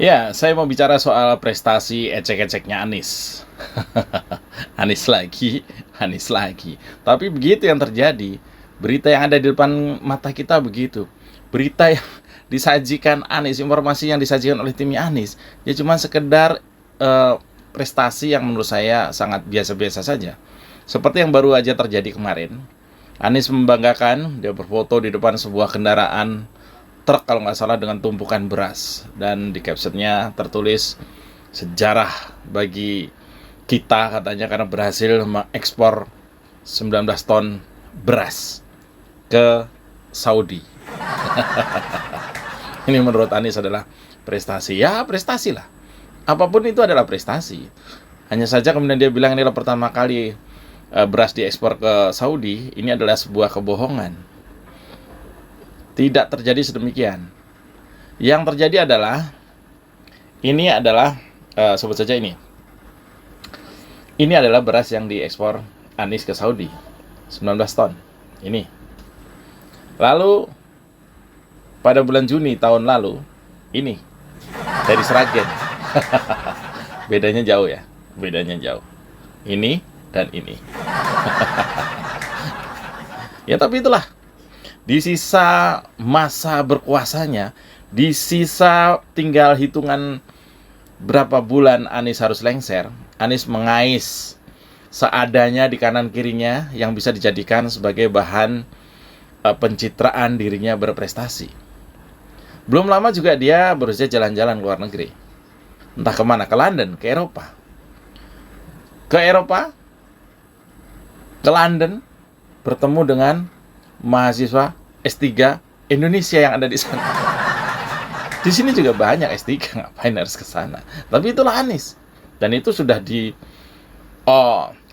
Ya, saya mau bicara soal prestasi ecek-eceknya Anies. Anies lagi, Anies lagi. Tapi begitu yang terjadi. Berita yang ada di depan mata kita begitu. Berita yang disajikan Anies, informasi yang disajikan oleh timnya Anies, ya cuma sekedar eh, prestasi yang menurut saya sangat biasa-biasa saja. Seperti yang baru aja terjadi kemarin. Anies membanggakan, dia berfoto di depan sebuah kendaraan truk kalau nggak salah dengan tumpukan beras, dan di captionnya tertulis sejarah bagi kita katanya karena berhasil mengekspor 19 ton beras ke Saudi. Ini menurut Anies adalah prestasi. Ya, prestasi lah. Apapun itu adalah prestasi. Hanya saja kemudian dia bilang ini adalah pertama kali beras diekspor ke Saudi. Ini adalah sebuah kebohongan. Tidak terjadi sedemikian. Yang terjadi adalah ini adalah sebut saja ini. Ini adalah beras yang diekspor Anies ke Saudi, 19 ton. Ini. Lalu pada bulan Juni tahun lalu, ini dari Sragen. Bedanya jauh ya, bedanya jauh. Ini dan ini. Ya tapi itulah, di sisa masa berkuasanya, di sisa tinggal hitungan berapa bulan Anies harus lengser, Anies mengais seadanya di kanan kirinya yang bisa dijadikan sebagai bahan pencitraan dirinya berprestasi. Belum lama juga dia berusaha jalan-jalan ke luar negeri. Entah kemana, ke London, ke Eropa. Ke Eropa, ke London, bertemu dengan mahasiswa S3 Indonesia yang ada di sana. Di sini juga banyak S3, ngapain harus ke sana? Tapi itulah Anies. Dan itu sudah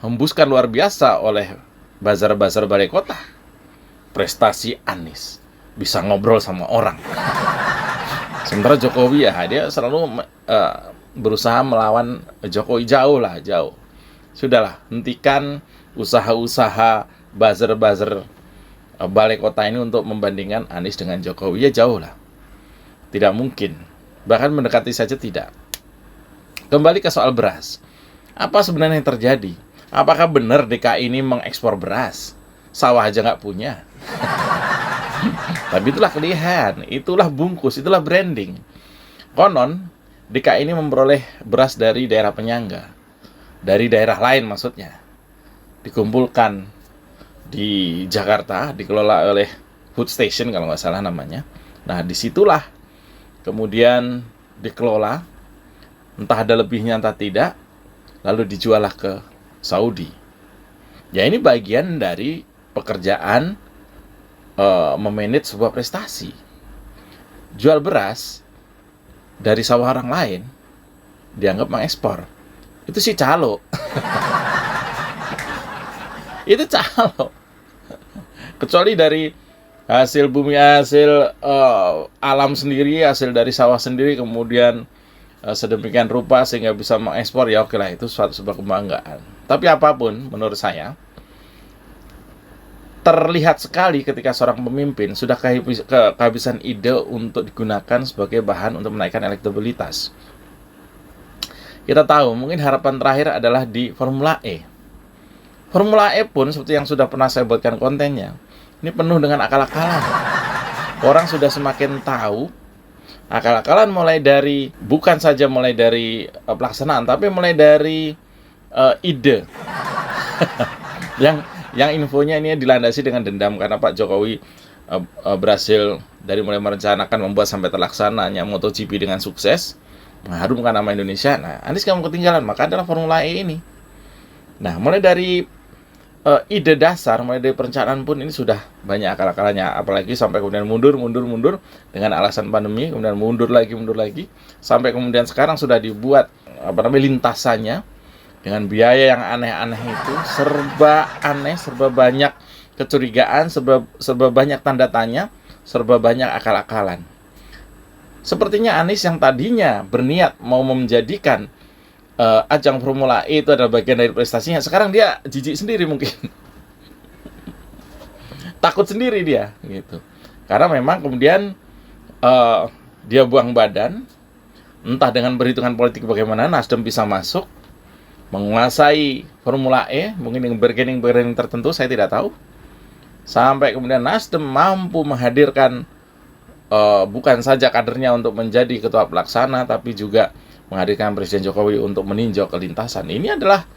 hembuskan luar biasa oleh bazar-bazar balai kota. Prestasi Anies, bisa ngobrol sama orang. Sementara Jokowi ya, dia selalu berusaha melawan Jokowi, jauh. Sudahlah, hentikan usaha-usaha buzzer-buzzer balai kota ini untuk membandingkan Anies dengan Jokowi. Ya jauh lah, tidak mungkin, bahkan mendekati saja tidak. Kembali ke soal beras, apa sebenarnya yang terjadi? Apakah benar DKI ini mengekspor beras? Sawah aja nggak punya. Tapi itulah kelihan, itulah bungkus, itulah branding. Konon DKI ini memperoleh beras dari daerah penyangga, dari daerah lain maksudnya, dikumpulkan di Jakarta, dikelola oleh Food Station kalau nggak salah namanya. Nah disitulah kemudian dikelola, entah ada lebihnya entah tidak, lalu dijuallah ke Saudi. Ya ini bagian dari pekerjaan memanage sebuah prestasi. Jual beras dari sawah orang lain dianggap mengekspor. Itu sih calo. Itu calo. Kecuali dari hasil bumi, hasil alam sendiri, hasil dari sawah sendiri, kemudian sedemikian rupa sehingga bisa mengekspor, ya oke lah, itu suatu sebuah kebanggaan. Tapi apapun, menurut saya terlihat sekali ketika seorang pemimpin sudah kehabisan ide untuk digunakan sebagai bahan untuk menaikkan elektabilitas. Kita tahu mungkin harapan terakhir adalah di Formula E. Formula E pun seperti yang sudah pernah saya buatkan kontennya, ini penuh dengan akal-akalan. Orang sudah semakin tahu akal-akalan, bukan saja mulai dari pelaksanaan, tapi mulai dari ide. yang infonya ini dilandasi dengan dendam karena Pak Jokowi berhasil dari mulai merencanakan, membuat sampai terlaksananya MotoGP dengan sukses, mengharumkan nama Indonesia. Nah, Anies kamu ketinggalan, maka adalah Formula E ini. Nah, mulai dari ide dasar, mulai dari perencanaan pun ini sudah banyak akal-akalannya, apalagi sampai kemudian mundur dengan alasan pandemi, kemudian mundur lagi, sampai kemudian sekarang sudah dibuat lintasannya dengan biaya yang aneh-aneh itu, serba aneh, serba banyak kecurigaan, serba banyak tanda tanya, serba banyak akal-akalan. Sepertinya Anies yang tadinya berniat mau menjadikan ajang Formula E itu adalah bagian dari prestasinya, sekarang dia jijik sendiri mungkin. Takut sendiri dia gitu. Karena memang kemudian dia buang badan, Entah dengan perhitungan politik bagaimana Nasdem bisa masuk, menguasai Formula E, mungkin dengan bargaining tertentu, saya tidak tahu. Sampai kemudian Nasdem mampu menghadirkan bukan saja kadernya untuk menjadi ketua pelaksana, tapi juga menghadirkan Presiden Jokowi untuk meninjau ke lintasan. Ini adalah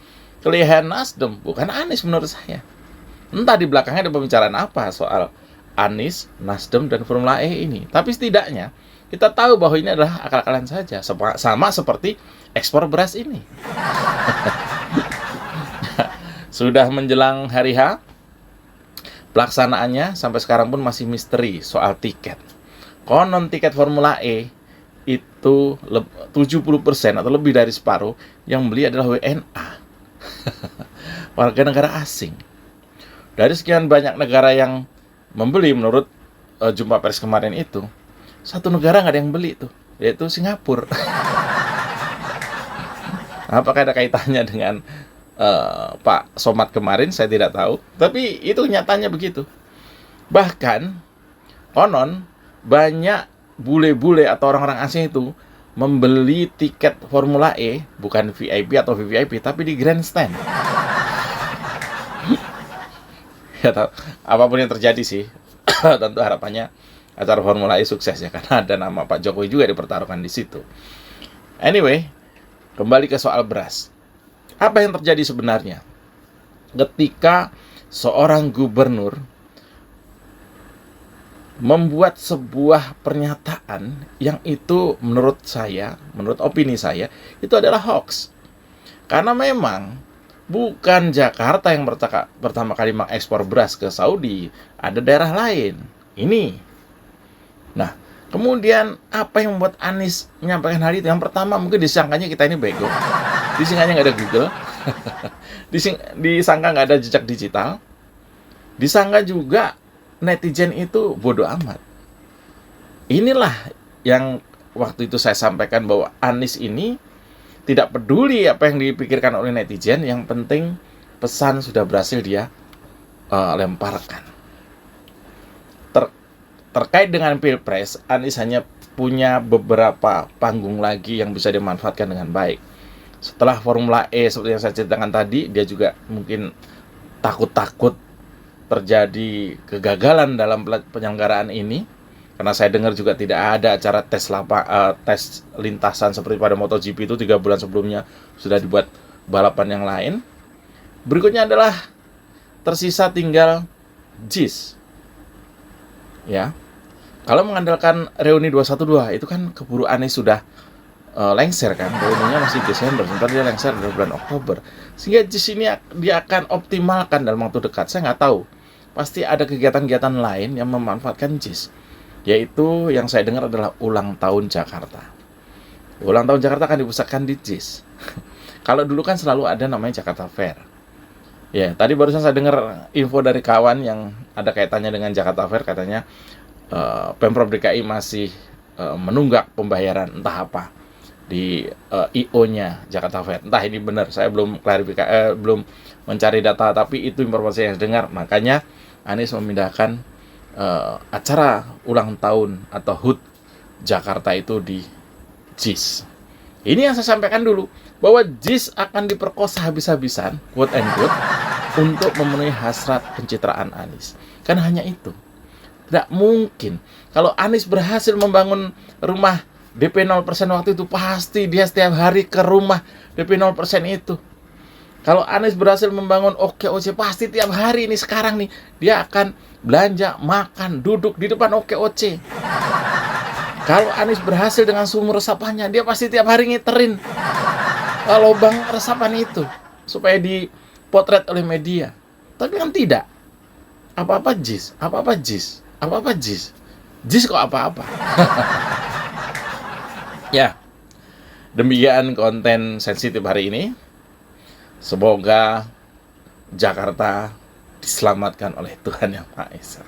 kelebihan Nasdem, bukan Anies menurut saya. Entah di belakangnya ada pembicaraan apa soal Anies, Nasdem, dan Formula E ini. Tapi setidaknya kita tahu bahwa ini adalah akal-akalan saja, sama seperti ekspor beras ini. Sudah menjelang hari H, pelaksanaannya sampai sekarang pun masih misteri soal tiket. Konon tiket Formula E itu 70% atau lebih dari separuh yang beli adalah WNA, warga negara asing. Dari sekian banyak negara yang membeli, menurut jumpa pers kemarin itu, satu negara nggak ada yang beli tuh, yaitu Singapura. Apakah ada kaitannya dengan Pak Somad kemarin? Saya tidak tahu. Tapi itu nyatanya begitu. Bahkan konon banyak bule-bule atau orang-orang asing itu membeli tiket Formula E, bukan VIP atau VVIP, tapi di grandstand. Ya, apapun yang terjadi sih, tentu harapannya acara Formula E sukses ya, karena ada nama Pak Jokowi juga dipertaruhkan di situ. Anyway, kembali ke soal beras. Apa yang terjadi sebenarnya ketika seorang gubernur membuat sebuah pernyataan yang itu menurut saya, menurut opini saya, itu adalah hoax. Karena memang bukan Jakarta yang pertama kali mengekspor beras ke Saudi, ada daerah lain. Ini. Nah, kemudian apa yang membuat Anies menyampaikan hal itu? Yang pertama, mungkin disangkanya kita ini bego. Disangkanya nggak ada Google. Disangka nggak ada jejak digital. Disangka juga netizen itu bodoh amat. Inilah yang waktu itu saya sampaikan, bahwa Anies ini tidak peduli apa yang dipikirkan oleh netizen, yang penting pesan sudah berhasil dia lemparkan. Terkait dengan Pilpres, Anies hanya punya beberapa panggung lagi yang bisa dimanfaatkan dengan baik. Setelah Formula E seperti yang saya ceritakan tadi, dia juga mungkin takut-takut terjadi kegagalan dalam penyelenggaraan ini, karena saya dengar juga tidak ada acara tes lintasan seperti pada MotoGP itu 3 bulan sebelumnya sudah dibuat balapan yang lain. Berikutnya adalah tersisa tinggal JIS. Ya. Kalau mengandalkan reuni 212 itu kan keburu Anies sudah lengser kan, reuninya masih Desember, sebentar dia lengser dari bulan Oktober. Sehingga JIS ini dia akan optimalkan dalam waktu dekat. Saya nggak tahu. Pasti ada kegiatan-kegiatan lain yang memanfaatkan JIS. Yaitu yang saya dengar adalah ulang tahun Jakarta. Ulang tahun Jakarta akan dipusatkan di JIS. Kalau dulu kan selalu ada namanya Jakarta Fair. Ya, tadi barusan saya dengar info dari kawan yang ada kaitannya dengan Jakarta Fair, katanya Pemprov DKI masih menunggak pembayaran entah apa di IO-nya Jakarta Fair. Entah ini benar, saya belum klarifikasi, belum mencari data, tapi itu informasi yang saya dengar. Makanya Anies memindahkan acara ulang tahun atau HUT Jakarta itu di JIS. Ini yang saya sampaikan dulu, bahwa JIS akan diperkosa habis-habisan, quote and quote, untuk memenuhi hasrat pencitraan Anies. Kan hanya itu. Tidak mungkin. Kalau Anies berhasil membangun rumah DP 0% waktu itu, pasti dia setiap hari ke rumah DP 0% itu. Kalau Anies berhasil membangun OKOC, pasti tiap hari ini sekarang nih dia akan belanja, makan, duduk di depan OKOC. Kalau Anies berhasil dengan sumur resapannya, dia pasti tiap hari ngiterin lubang resapan itu supaya dipotret oleh media. Tapi kan tidak. Apa-apa JIS, apa-apa JIS, apa-apa JIS. JIS kok apa-apa. Ya, demikian konten sensitif hari ini. Semoga Jakarta diselamatkan oleh Tuhan Yang Maha Esa.